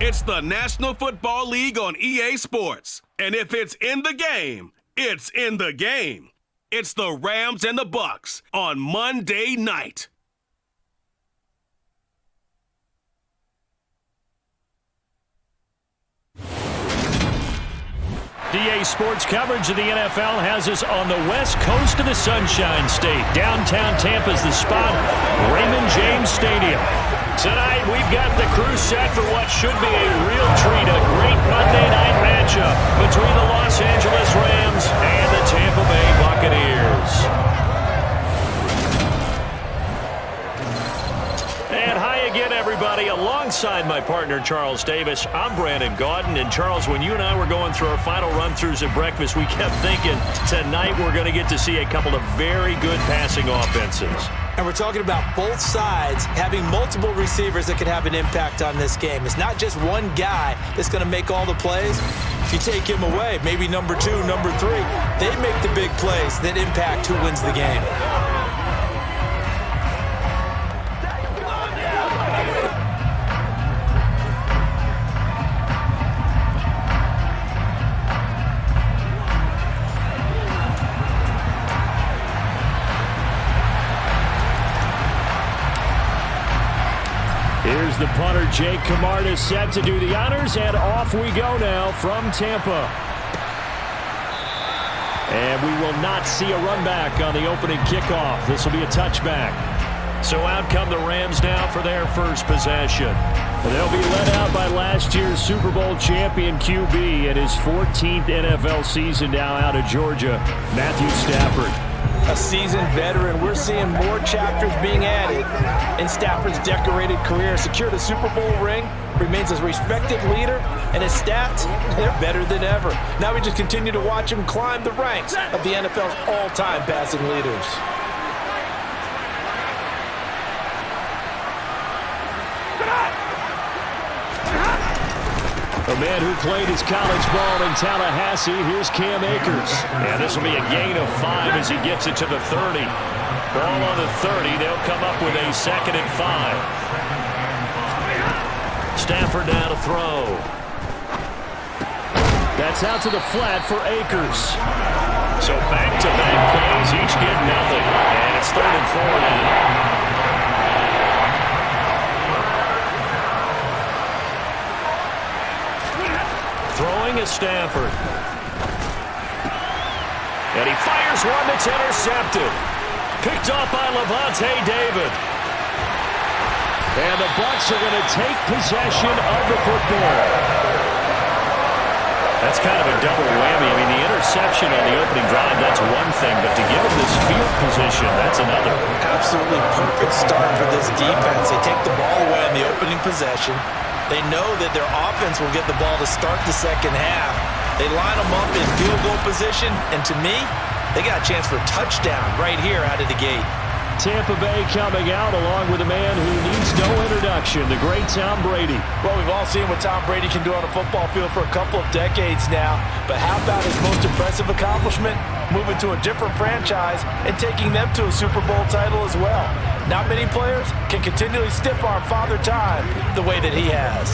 It's the National Football League on EA Sports. And if it's in the game, it's in the game. It's the Rams and the Bucs on Monday night. EA Sports coverage of the NFL has us on the west coast of the Sunshine State. Downtown Tampa's the spot, Raymond James Stadium. Tonight, we've got the crew set for what should be a real treat, a great Monday night matchup between the Los Angeles Rams and the Tampa Bay Buccaneers. And hi again, everybody. Alongside my partner, Charles Davis, I'm Brandon Gaudin. And Charles, when you and I were going through our final run-throughs at breakfast, we kept thinking tonight we're going to get to see a couple of very good passing offenses. And we're talking about both sides having multiple receivers that can have an impact on this game. It's not just one guy that's going to make all the plays. If you take him away, maybe number 2, number 3, they make the big plays that impact who wins the game. Here's the punter, Jake Camarda, set to do the honors, and off we go now from Tampa. And we will not see a run back on the opening kickoff. This will be a touchback. So out come the Rams now for their first possession. They'll be led out by last year's Super Bowl champion QB in his 14th NFL season now out of Georgia, Matthew Stafford. A seasoned veteran, we're seeing more chapters being added in Stafford's decorated career. Secured a Super Bowl ring, remains a respected leader, and his stats, they're better than ever. Now we just continue to watch him climb the ranks of the NFL's all-time passing leaders. A man who played his college ball in Tallahassee, here's Cam Akers. And this will be a gain of 5 as he gets it to the 30. Ball on the 30, they'll come up with a 2nd and 5. Stafford now to throw. That's out to the flat for Akers. So back-to-back plays, each get nothing. And it's 3rd and 4 now. Throwing is Stafford. And he fires one that's intercepted. Picked off by Levante David. And the Bucs are going to take possession of the football. That's kind of a double whammy. I mean, the interception on the opening drive, that's one thing. But to give him this field position, that's another. Absolutely perfect start for this defense. They take the ball away on the opening possession. They know that their offense will get the ball to start the second half. They line them up in field goal position, and to me, they got a chance for a touchdown right here out of the gate. Tampa Bay coming out along with a man who needs no introduction, the great Tom Brady. Well, we've all seen what Tom Brady can do on a football field for a couple of decades now, but how about his most impressive accomplishment? Moving to a different franchise and taking them to a Super Bowl title as well. Not many players can continually stiff-arm Father Time the way that he has.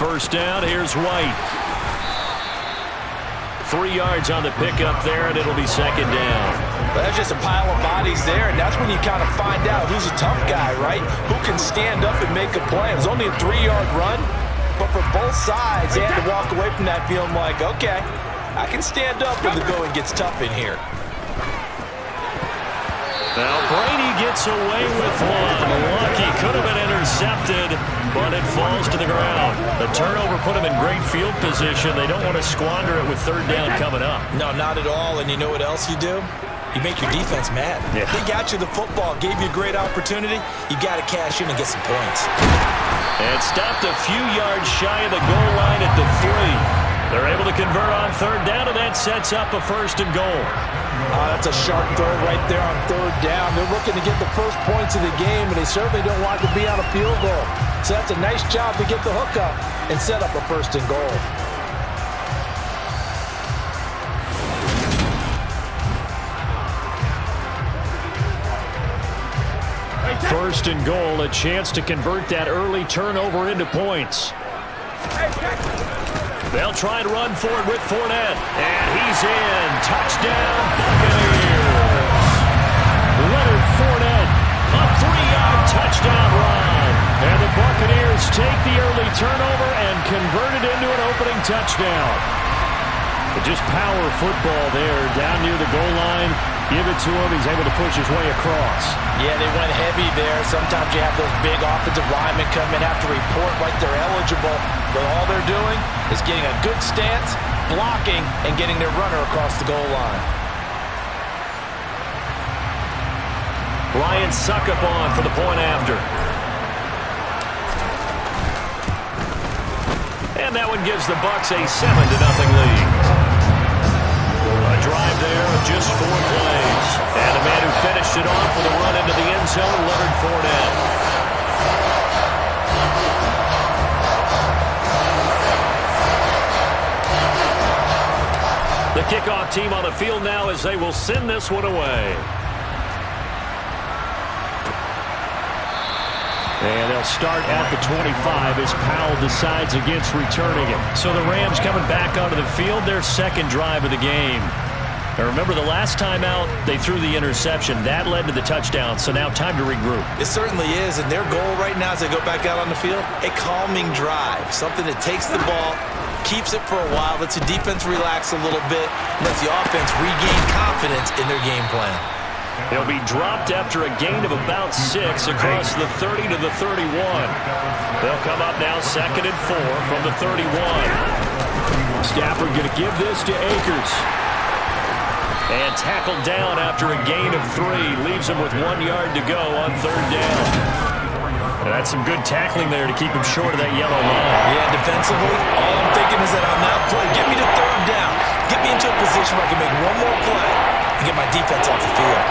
First down, here's White. 3 yards on the pickup there, and it'll be 2nd down. Well, that's just a pile of bodies there, and that's when you kind of find out who's a tough guy, right? Who can stand up and make a play. It was only a 3-yard run, but for both sides, they had to walk away from that feeling like, okay, I can stand up when the going gets tough in here. Now Brady gets away with one. Lucky, could have been intercepted, but it falls to the ground. The turnover put him in great field position. They don't want to squander it with 3rd down coming up. No, not at all. And you know what else you do? You make your defense mad. Yeah. They got you the football, gave you a great opportunity. You got to cash in and get some points. And stopped a few yards shy of the goal line at the 3. They're able to convert on third down, and that sets up a 1st and goal. That's a sharp throw right there on third down. They're looking to get the first points of the game, and they certainly don't want to be on a field goal. So that's a nice job to get the hook up and set up a 1st and goal. 1st and goal, a chance to convert that early turnover into points. They'll try to run for it with Fournette. And he's in. Touchdown, Buccaneers. Leonard Fournette, a 3-yard touchdown run. And the Buccaneers take the early turnover and convert it into an opening touchdown. But just power football there down near the goal line. Give it to him. He's able to push his way across. Yeah, they went heavy there. Sometimes you have those big offensive linemen come in, have to report like they're eligible. But all they're doing is getting a good stance, blocking, and getting their runner across the goal line. Ryan Suckup on for the point after. And that one gives the Bucs a 7-0 lead. A drive there of just 4 plays. And the man who finished it off with a run into the end zone, Leonard Fournette. The kickoff team on the field now as they will send this one away. And they'll start at the 25 as Powell decides against returning it. So the Rams coming back onto the field, their 2nd drive of the game. Now remember, the last time out, they threw the interception. That led to the touchdown, so now time to regroup. It certainly is, and their goal right now as they go back out on the field, a calming drive. Something that takes the ball, keeps it for a while, lets the defense relax a little bit, and lets the offense regain confidence in their game plan. He'll be dropped after a gain of about 6 across the 30 to the 31. They'll come up now 2nd and 4 from the 31. Stafford going to give this to Akers. And tackled down after a gain of 3. Leaves him with 1 yard to go on 3rd down. And that's some good tackling there to keep him short of that yellow line. Yeah, defensively, all I'm thinking is that on that play, get me to 3rd down. Get me into a position where I can make one more play and get my defense off the field.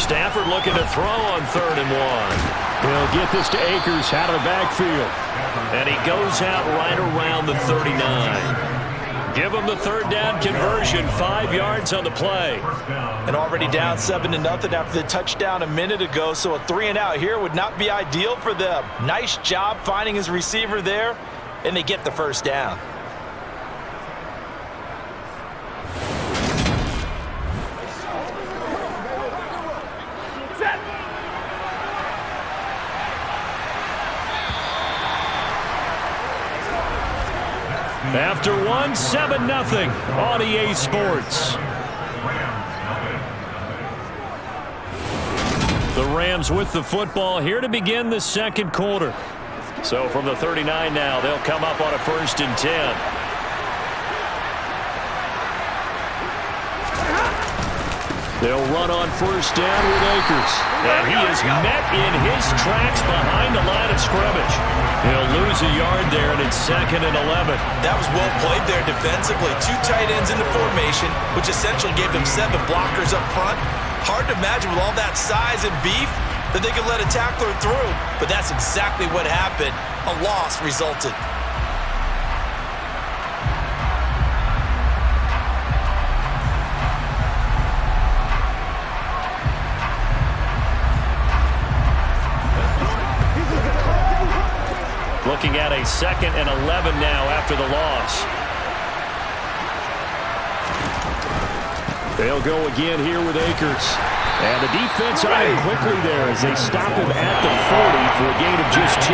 Stafford looking to throw on 3rd and 1. He'll get this to Akers out of the backfield. And he goes out right around the 39. Give him the 3rd down conversion, 5 yards on the play. And already down 7-0 after the touchdown a minute ago, so a 3-and-out here would not be ideal for them. Nice job finding his receiver there, and they get the 1st down. After 1, 7-0 on EA Sports. The Rams with the football here to begin the 2nd quarter. So from the 39 now, they'll come up on a 1st and 10. They'll run on 1st down with Akers. And he is met in his tracks behind the line of scrimmage. He'll lose a yard there, and it's 2nd and 11. That was well played there defensively. 2 tight ends in the formation, which essentially gave them 7 blockers up front. Hard to imagine with all that size and beef that they could let a tackler through. But that's exactly what happened. A loss resulted. Looking at a 2nd and 11 now after the loss. They'll go again here with Akers. And the defense on him quickly there as they stop him at the 40 for a gain of just 2.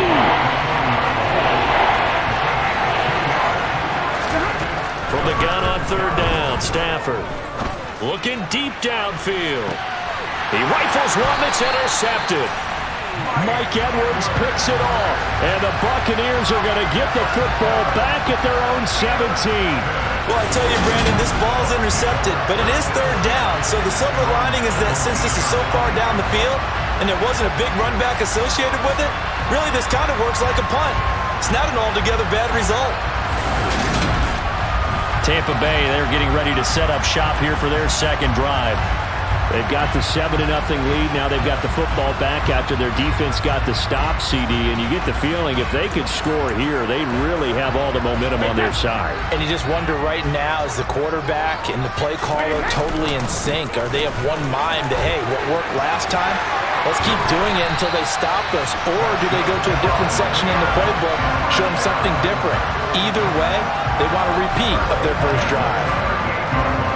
From the gun on 3rd down, Stafford looking deep downfield. He rifles one that's intercepted. Mike Edwards picks it off, and the Buccaneers are going to get the football back at their own 17. Well, I tell you, Brandon, this ball's intercepted, but it is third down. So the silver lining is that since this is so far down the field and there wasn't a big run back associated with it, really this kind of works like a punt. It's not an altogether bad result. Tampa Bay, they're getting ready to set up shop here for their second drive. They've got the 7-0 lead. Now they've got the football back after their defense got the stop, CD. And you get the feeling if they could score here, they really have all the momentum on their side. And you just wonder right now, is the quarterback and the play caller totally in sync? Are they of one mind that, hey, what worked last time, let's keep doing it until they stop us? Or do they go to a different section in the playbook, show them something different? Either way, they want a repeat of their first drive.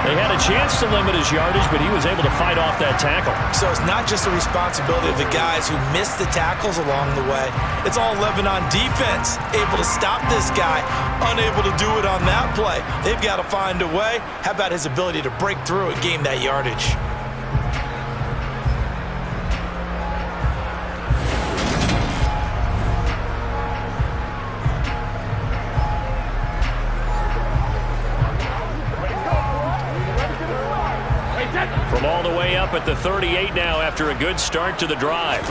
They had a chance to limit his yardage, but he was able to fight off that tackle. So it's not just the responsibility of the guys who missed the tackles along the way. It's all 11 on defense, able to stop this guy, unable to do it on that play. They've got to find a way. How about his ability to break through and gain that yardage? From all the way up at the 38 now after a good start to the drive.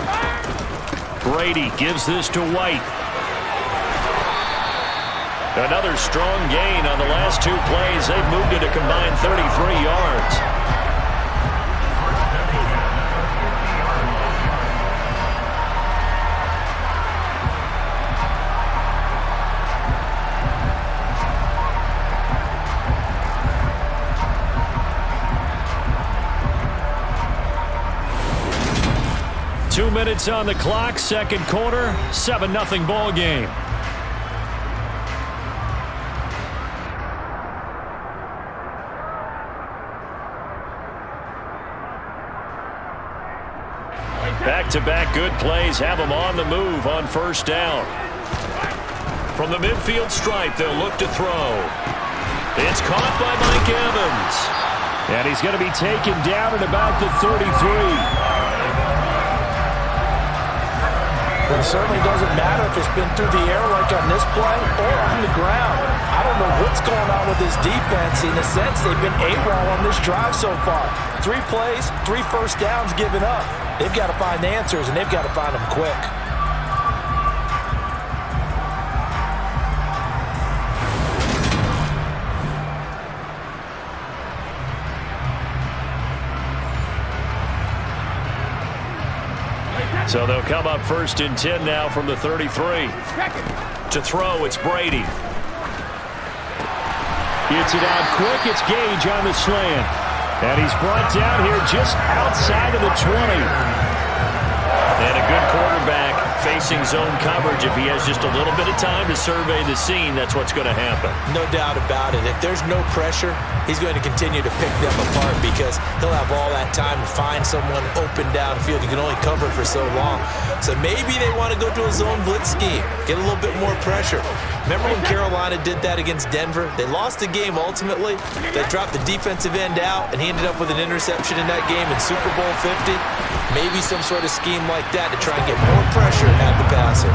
Brady gives this to White. Another strong gain on the last two plays. They've moved it a combined 33 yards. Two minutes on the clock, second quarter, 7-0 ball game. Back-to-back good plays have them on the move on first down. From the midfield stripe, they'll look to throw. It's caught by Mike Evans. And he's going to be taken down at about the 33. But it certainly doesn't matter if it's been through the air like on this play or on the ground. I don't know what's going on with this defense. In a sense, they've been AWOL on this drive so far. 3 plays, 3 first downs given up. They've got to find answers, and they've got to find them quick. So they'll come up first and 10 now from the 33. To throw, it's Brady. Gets it out quick. It's Gage on the slant. And he's brought down here just outside of the 20. And a good quarterback facing zone coverage. If he has just a little bit of time to survey the scene, that's what's going to happen. No doubt about it. If there's no pressure, he's going to continue to pick them apart because he'll have all that time to find someone open downfield. You can only cover for so long. So maybe they want to go to a zone blitz scheme, get a little bit more pressure. Remember when Carolina did that against Denver? They lost the game ultimately. They dropped the defensive end out, and he ended up with an interception in that game in Super Bowl 50. Maybe some sort of scheme like that to try and get more pressure at the passer.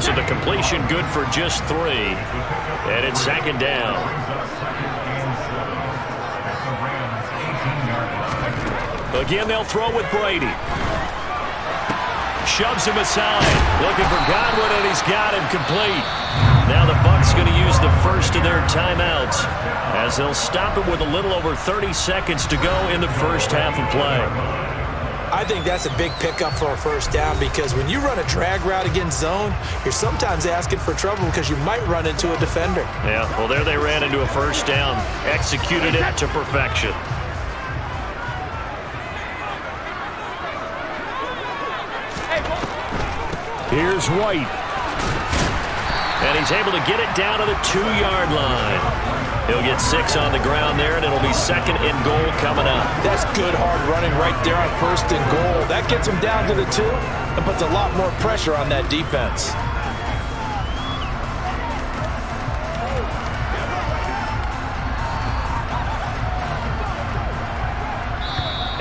So the completion good for just 3. And it's second down. Again, they'll throw with Brady. Shoves him aside. Looking for Godwin, and he's got him complete. Now the Bucs going to use the first of their timeouts as they'll stop it with a little over 30 seconds to go in the first half of play. I think that's a big pickup for a first down because when you run a drag route against zone, you're sometimes asking for trouble because you might run into a defender. Yeah, well, there they ran into a first down. Executed it to perfection. Here's White. And he's able to get it down to the 2-yard line. He'll get 6 on the ground there, and it'll be second and goal coming up. That's good hard running right there on first and goal. That gets him down to the 2 and puts a lot more pressure on that defense.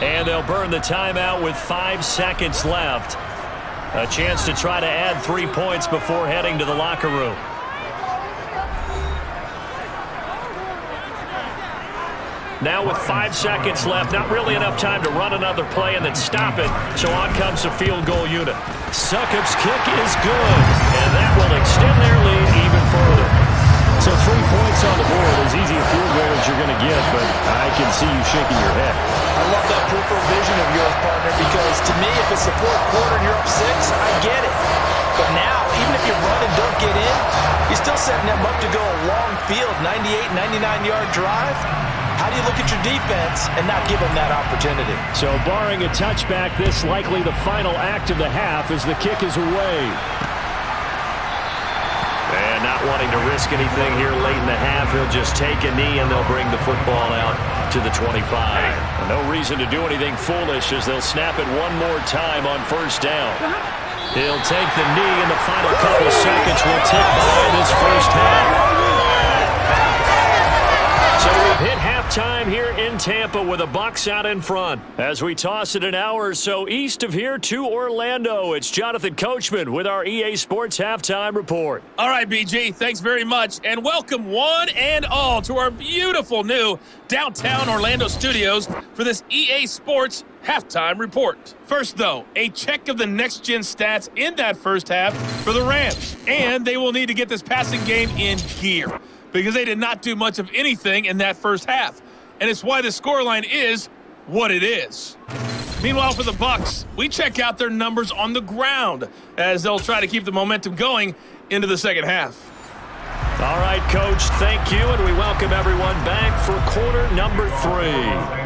And they'll burn the timeout with 5 seconds left. A chance to try to add 3 points before heading to the locker room. Now with 5 seconds left, not really enough time to run another play and then stop it. So on comes the field goal unit. Succop's kick is good, and that will extend their lead even further. So 3 points on the board, as easy a field goal as you're going to get, but I can see you shaking your head. I love that peripheral vision of yours, partner, because to me, if it's the fourth quarter and you're up 6, I get it. But now, even if you run and don't get in, you're still setting them up to go a long field, 98, 99-yard drive. How do you look at your defense and not give them that opportunity? So barring a touchback, this likely the final act of the half as the kick is away. And not wanting to risk anything here late in the half, he'll just take a knee and they'll bring the football out to the 25. No reason to do anything foolish as they'll snap it one more time on first down. He'll take the knee in the final couple seconds. Will tick by this first half. So we've hit halftime here in Tampa with the Bucs out in front. As we toss it an hour or so east of here to Orlando, it's Jonathan Coachman with our EA Sports Halftime Report. All right, BG, thanks very much. And welcome one and all to our beautiful new downtown Orlando studios for this EA Sports Halftime Report. First, though, a check of the next-gen stats in that first half for the Rams. And they will need to get this passing game in gear, because they did not do much of anything in that first half. And it's why the scoreline is what it is. Meanwhile, for the Bucs, we check out their numbers on the ground as they'll try to keep the momentum going into the second half. All right, Coach, thank you, and we welcome everyone back for quarter number 3.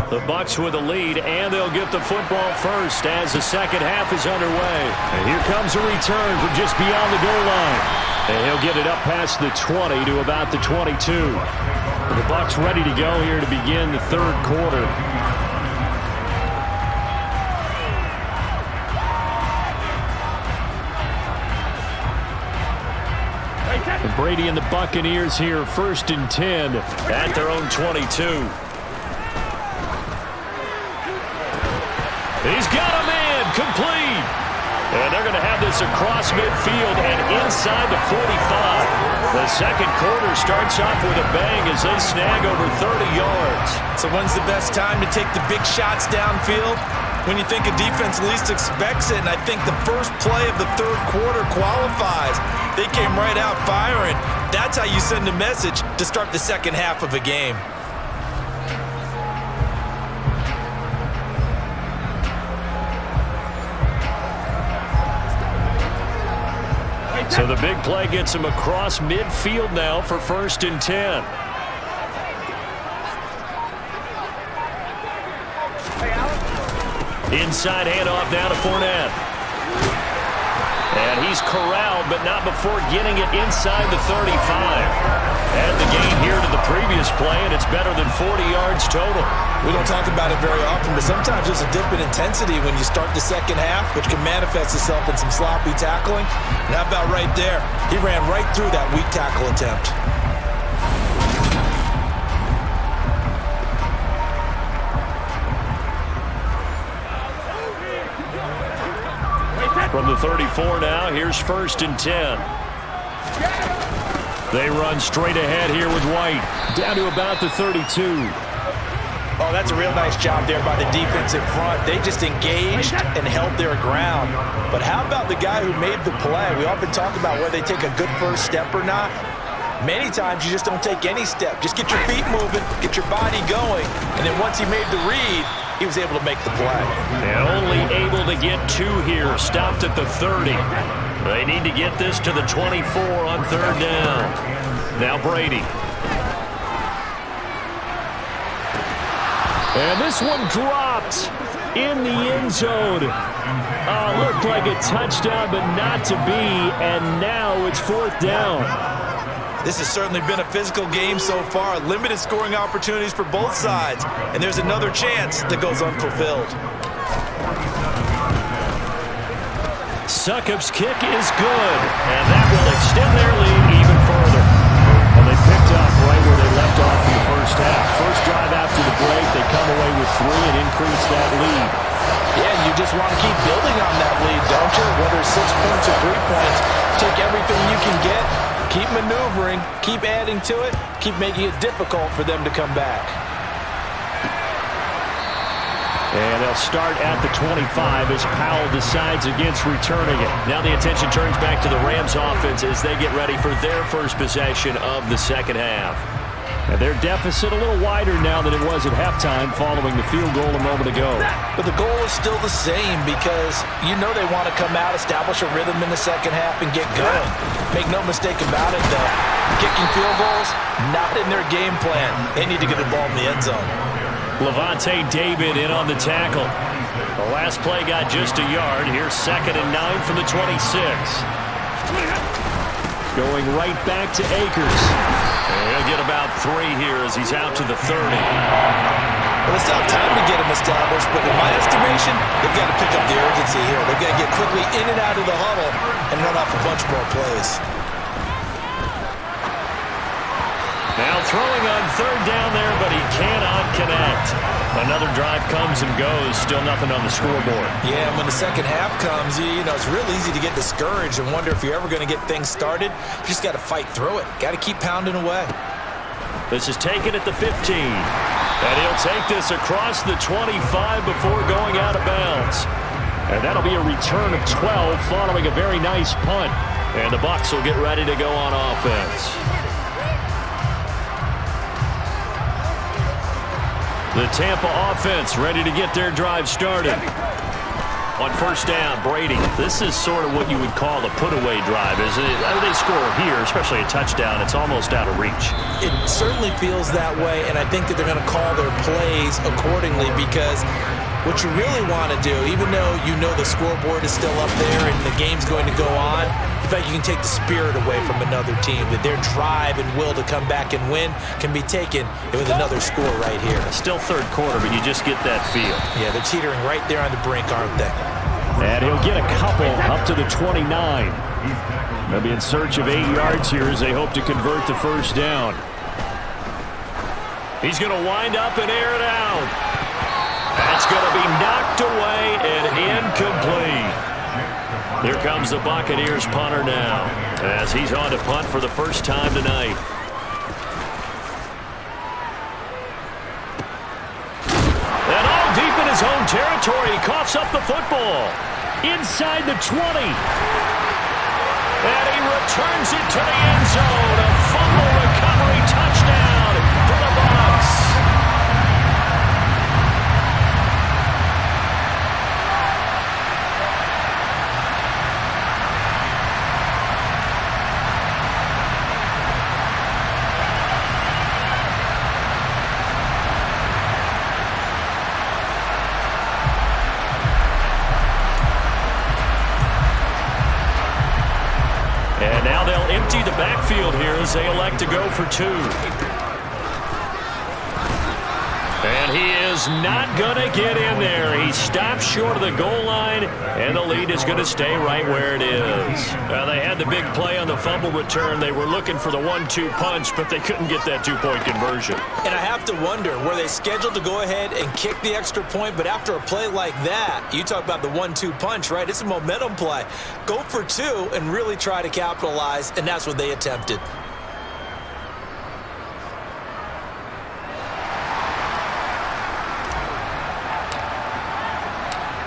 The Bucs with a lead, and they'll get the football first as the second half is underway. And here comes a return from just beyond the goal line. And he'll get it up past the 20 to about the 22. The Bucs ready to go here to begin the third quarter. And Brady and the Buccaneers here first and 10 at their own 22. He's got him in, complete. And they're going to have this across midfield and inside the 45. The second quarter starts off with a bang as they snag over 30 yards. So when's the best time to take the big shots downfield? When you think a defense least expects it, and I think the first play of the third quarter qualifies. They came right out firing. That's how you send a message to start the second half of a game. So the big play gets him across midfield now for first and 10. Inside handoff now to Fournette. And he's corralled, but not before getting it inside the 35. And the gain here to the previous play, and it's better than 40 yards total. We don't talk about it very often, but sometimes there's a dip in intensity when you start the second half, which can manifest itself in some sloppy tackling. And how about right there? He ran right through that weak tackle attempt. From the 34 now, here's first and 10. They run straight ahead here with White, down to about the 32. Oh, that's a real nice job there by the defense in front. They just engaged and held their ground. But how about the guy who made the play? We often talk about whether they take a good first step or not. Many times you just don't take any step. Just get your feet moving, get your body going, and then once he made the read, he was able to make the play. And only able to get 2 here, stopped at the 30. They need to get this to the 24 on third down. Now Brady. And this one dropped in the end zone. Looked like a touchdown, but not to be, and now it's fourth down. This has certainly been a physical game so far. Limited scoring opportunities for both sides. And there's another chance that goes unfulfilled. Succop's kick is good, and that will extend their lead even further. And they picked up right where they left off in the first half. First drive after the break, they come away with 3 and increase that lead. Yeah, you just want to keep building on that lead, don't you? Whether it's 6 points or 3 points, take everything you can get, keep maneuvering, keep adding to it, keep making it difficult for them to come back. And they'll start at the 25 as Powell decides against returning it. Now the attention turns back to the Rams offense as they get ready for their first possession of the second half. And their deficit a little wider now than it was at halftime following the field goal a moment ago. But the goal is still the same because you know they want to come out, establish a rhythm in the second half, and get going. Make no mistake about it, though. Kicking field goals, not in their game plan. They need to get the ball in the end zone. Levante David in on the tackle. The last play got just a yard. Here's 2nd and 9 from the 26. Going right back to Akers. He'll get about 3 here as he's out to the 30. Well, they still have time to get him established, but in my estimation, they've got to pick up the urgency here. They've got to get quickly in and out of the huddle and run off a bunch more plays. Now throwing on 3rd down there, but he cannot connect. Another drive comes and goes. Still nothing on the scoreboard. Yeah, when the second half comes, you know, it's real easy to get discouraged and wonder if you're ever going to get things started. You just got to fight through it. Got to keep pounding away. This is taken at the 15. And he'll take this across the 25 before going out of bounds. And that'll be a return of 12 following a very nice punt. And the Bucs will get ready to go on offense. The Tampa offense ready to get their drive started. On 1st down, Brady. This is sort of what you would call a put-away drive, isn't it? They score here, especially a touchdown. It's almost out of reach. It certainly feels that way, and I think that they're going to call their plays accordingly because what you really want to do, even though you know the scoreboard is still up there and the game's going to go on, in fact, you can take the spirit away from another team, that their drive and will to come back and win can be taken with another score right here. Still 3rd quarter, but you just get that feel. Yeah, they're teetering right there on the brink, aren't they? And he'll get a couple up to the 29. They'll be in search of 8 yards here as they hope to convert the 1st down. He's going to wind up and air it out. That's going to be knocked away and incomplete. Here comes the Buccaneers punter now as he's on to punt for the first time tonight. And all deep in his own territory, he coughs up the football. Inside the 20. And he returns it to the end zone. A fumble recovery touchdown for the Bucs. And now they'll empty the backfield here as they elect to go for 2. And he is not going to get in there. He stops short of the goal line, and the lead is going to stay right where it is. They had the big play on the fumble return. They were looking for the 1-2 punch, but they couldn't get that 2-point conversion. And I have to wonder, were they scheduled to go ahead and kick the extra point, but after a play like that, you talk about the 1-2 punch, right? It's a momentum play. Go for 2 and really try to capitalize, and that's what they attempted.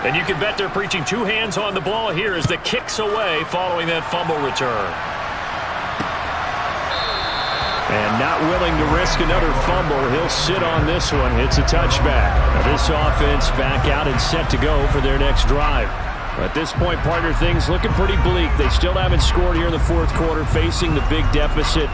And you can bet they're preaching 2 hands on the ball here as the kick's away following that fumble return. And not willing to risk another fumble, he'll sit on this one. It's a touchback. Now this offense back out and set to go for their next drive. At this point, partner, things looking pretty bleak. They still haven't scored here in the 4th quarter, facing the big deficit.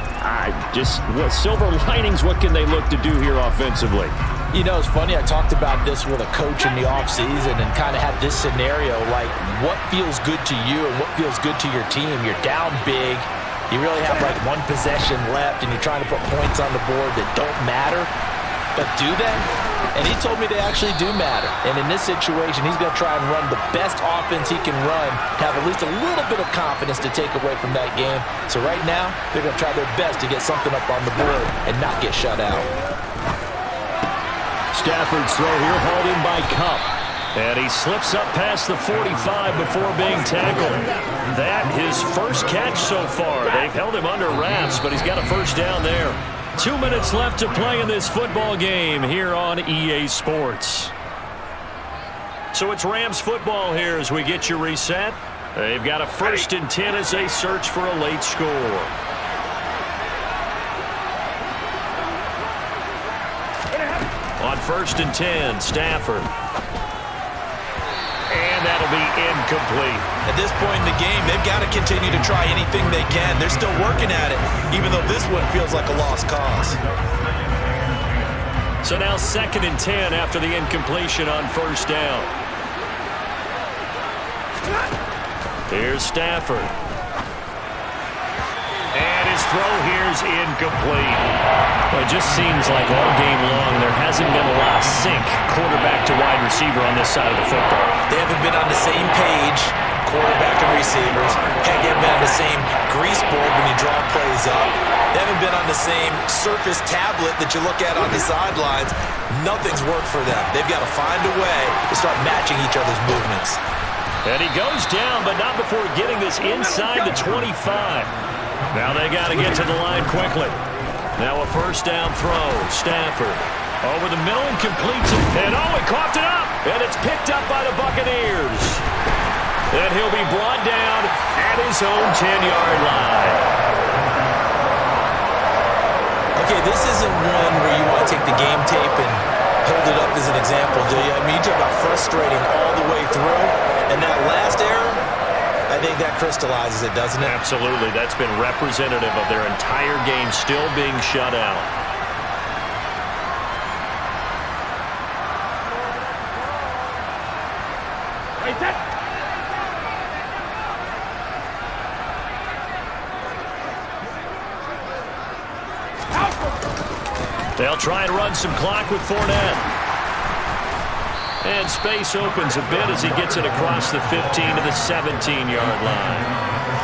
What silver linings, what can they look to do here offensively? You know, it's funny, I talked about this with a coach in the offseason and kind of had this scenario, like what feels good to you and what feels good to your team. You're down big. You really have like 1 possession left and you're trying to put points on the board that don't matter. But do they? And he told me they actually do matter. And in this situation, he's going to try and run the best offense he can run to have at least a little bit of confidence to take away from that game. So right now, they're going to try their best to get something up on the board and not get shut out. Stafford's throw here hauled in by Cup. And he slips up past the 45 before being tackled. That his first catch so far. They've held him under wraps, but he's got a first down there. 2 minutes left to play in this football game here on EA Sports. So it's Rams football here as we get you reset. They've got a 1st and 10 as they search for a late score. On 1st and 10, Stafford. And that'll be incomplete. At this point in the game, they've got to continue to try anything they can. They're still working at it, even though this one feels like a lost cause. So now 2nd and 10 after the incompletion on 1st down. Here's Stafford. And his throw here's incomplete. Well, it just seems like all game long there hasn't been a lot of sync quarterback to wide receiver on this side of the football. They haven't been on the same page, quarterback and receivers. Heck, they haven't been on the same grease board when you draw plays up. They haven't been on the same surface tablet that you look at on the sidelines. Nothing's worked for them. They've got to find a way to start matching each other's movements. And he goes down, but not before getting this inside the 25. Now they got to get to the line quickly. Now a 1st down throw. Stafford over the middle and completes it. And he coughed it up. And it's picked up by the Buccaneers. And he'll be brought down at his own 10-yard line. Okay, this isn't one where you want to take the game tape and hold it up as an example, do you? I mean, you talk about frustrating all the way through. And that last error, I think that crystallizes it, doesn't it? Absolutely. That's been representative of their entire game still being shut out. They'll try and run some clock with Fournette. And space opens a bit as he gets it across the 15 to the 17-yard line.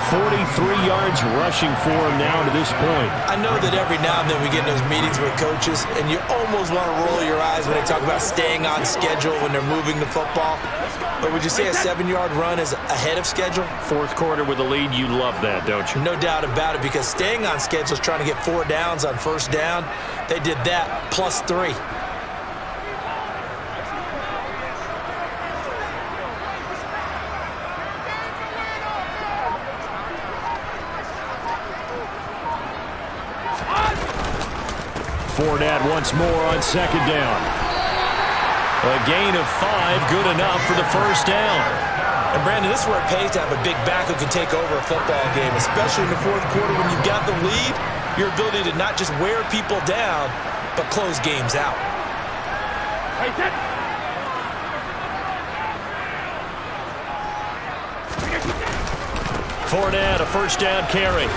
43 yards rushing for him now to this point. I know that every now and then we get in those meetings with coaches, and you almost want to roll your eyes when they talk about staying on schedule when they're moving the football. But would you say a 7-yard run is ahead of schedule? 4th quarter with a lead, you love that, don't you? No doubt about it, because staying on schedule is trying to get 4 downs on 1st down. They did that plus 3. Fournette once more on 2nd down. A gain of 5, good enough for the 1st down. And Brandon, this is where it pays to have a big back who can take over a football game, especially in the 4th quarter when you've got the lead, your ability to not just wear people down, but close games out. Fournette, a 1st down carry.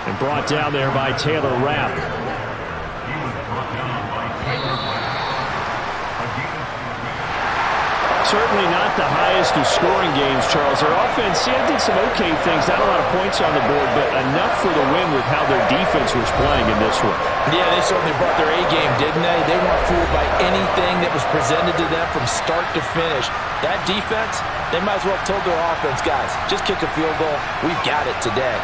And brought down there by Taylor Rapp. Certainly not the highest of scoring games, Charles. Their offense did some okay things, not a lot of points on the board, but enough for the win with how their defense was playing in this one. Yeah, they certainly brought their A-game, didn't they? They weren't fooled by anything that was presented to them from start to finish. That defense, they might as well have told their offense, guys, just kick a field goal. We've got it today.